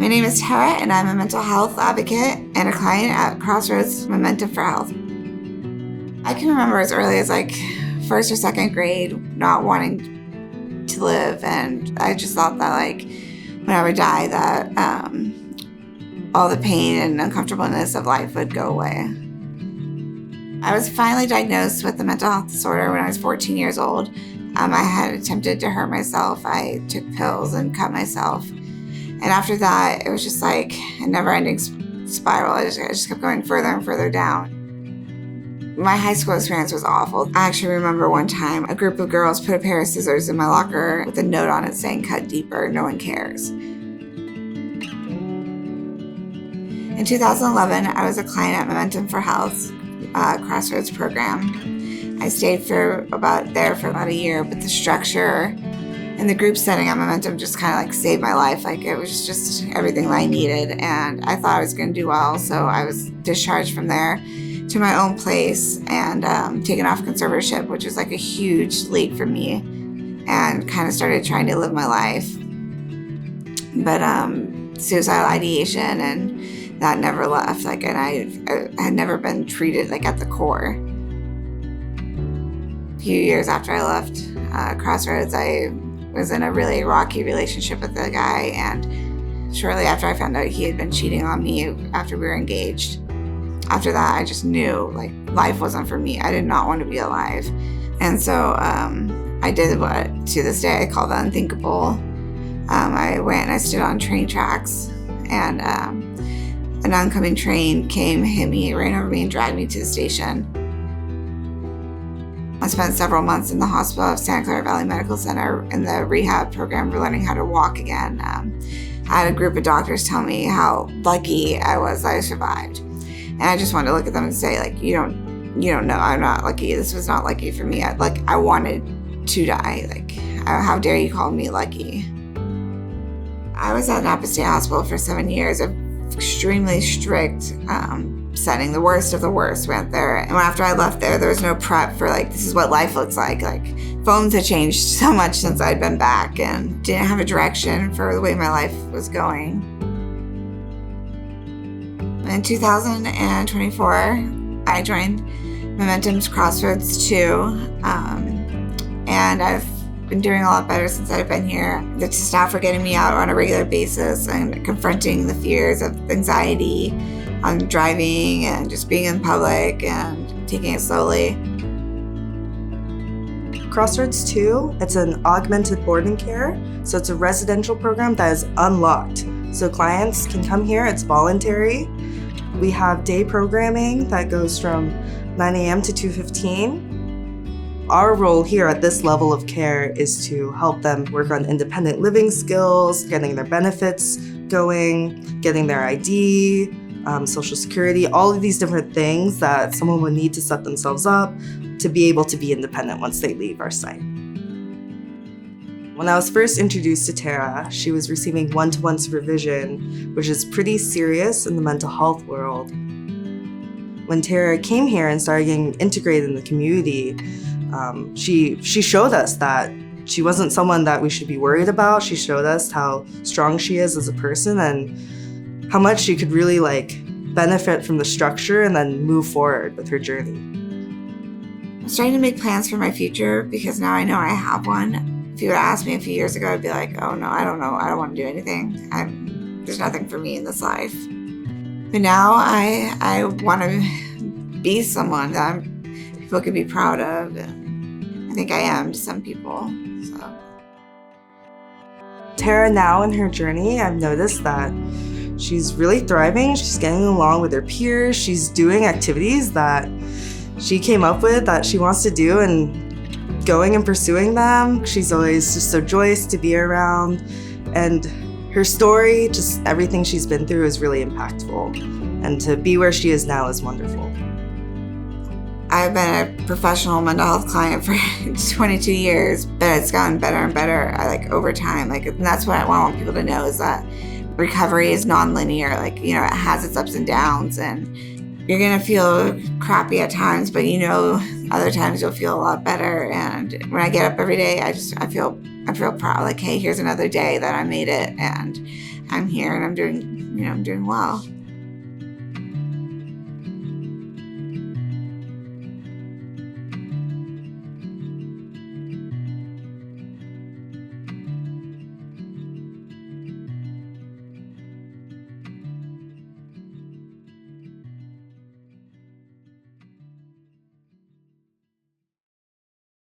My name is Tera, and I'm a mental health advocate and a client at Crossroads Momentum for Health. I can remember as early as first or second grade not wanting to live, and I just thought that when I would die that all the pain and uncomfortableness of life would go away. I was finally diagnosed with a mental health disorder when I was 14 years old. I had attempted to hurt myself. I took pills and cut myself. And after that, it was just a never-ending spiral. I just kept going further and further down. My high school experience was awful. I actually remember one time a group of girls put a pair of scissors in my locker with a note on it saying, "Cut deeper, no one cares." In 2011, I was a client at Momentum for Health's Crossroads program. I stayed for about a year, but the structure and the group setting at Momentum just kind of saved my life. It was just everything that I needed, and I thought I was going to do well, so I was discharged from there to my own place and taken off conservatorship, which was a huge leap for me, and kind of started trying to live my life. But suicidal ideation, and that never left. And I had never been treated at the core. A few years after I left Crossroads, I was in a really rocky relationship with a guy, and shortly after I found out he had been cheating on me after we were engaged. After that, I just knew life wasn't for me. I did not want to be alive. And so I did what to this day I call the unthinkable. I went and I stood on train tracks, and an oncoming train came, hit me, ran over me, and dragged me to the station. I spent several months in the hospital of Santa Clara Valley Medical Center in the rehab program for learning how to walk again. I had a group of doctors tell me how lucky I was that I survived. And I just wanted to look at them and say, you don't know, I'm not lucky. This was not lucky for me. I wanted to die. How dare you call me lucky? I was at Napa State Hospital for 7 years of extremely strict setting. The worst of the worst went there. And after I left there was no prep for this is what life looks like. Phones had changed so much since I'd been back, and didn't have a direction for the way my life was going. In 2024, I joined Momentum's Crossroads II, and I've been doing a lot better since I've been here. The staff are getting me out on a regular basis and confronting the fears of anxiety on driving and just being in public and taking it slowly. Crossroads II, it's an augmented boarding care, so it's a residential program that is unlocked. So clients can come here, it's voluntary. We have day programming that goes from 9 a.m. to 2:15. Our role here at this level of care is to help them work on independent living skills, getting their benefits going, getting their ID, Social Security, all of these different things that someone would need to set themselves up to be able to be independent once they leave our site. When I was first introduced to Tera, she was receiving one-to-one supervision, which is pretty serious in the mental health world. When Tera came here and started getting integrated in the community, she showed us that she wasn't someone that we should be worried about. She showed us how strong she is as a person and how much she could really benefit from the structure and then move forward with her journey. I'm starting to make plans for my future because now I know I have one. If you would ask me a few years ago, I'd be like, oh no, I don't know. I don't want to do anything. There's nothing for me in this life. But now I want to be someone that people could be proud of. And I think I am to some people. So. Tera now in her journey, I've noticed that she's really thriving. She's getting along with her peers. She's doing activities that she came up with that she wants to do and going and pursuing them. She's always just so joyous to be around. And her story, just everything she's been through is really impactful. And to be where she is now is wonderful. I've been a professional mental health client for 22 years, but it's gotten better and better over time. And that's what I want people to know is that recovery is non-linear. It has its ups and downs, and you're gonna feel crappy at times, but other times you'll feel a lot better. And when I get up every day, I feel I feel proud, like, hey, here's another day that I made it, and I'm here, and I'm doing well.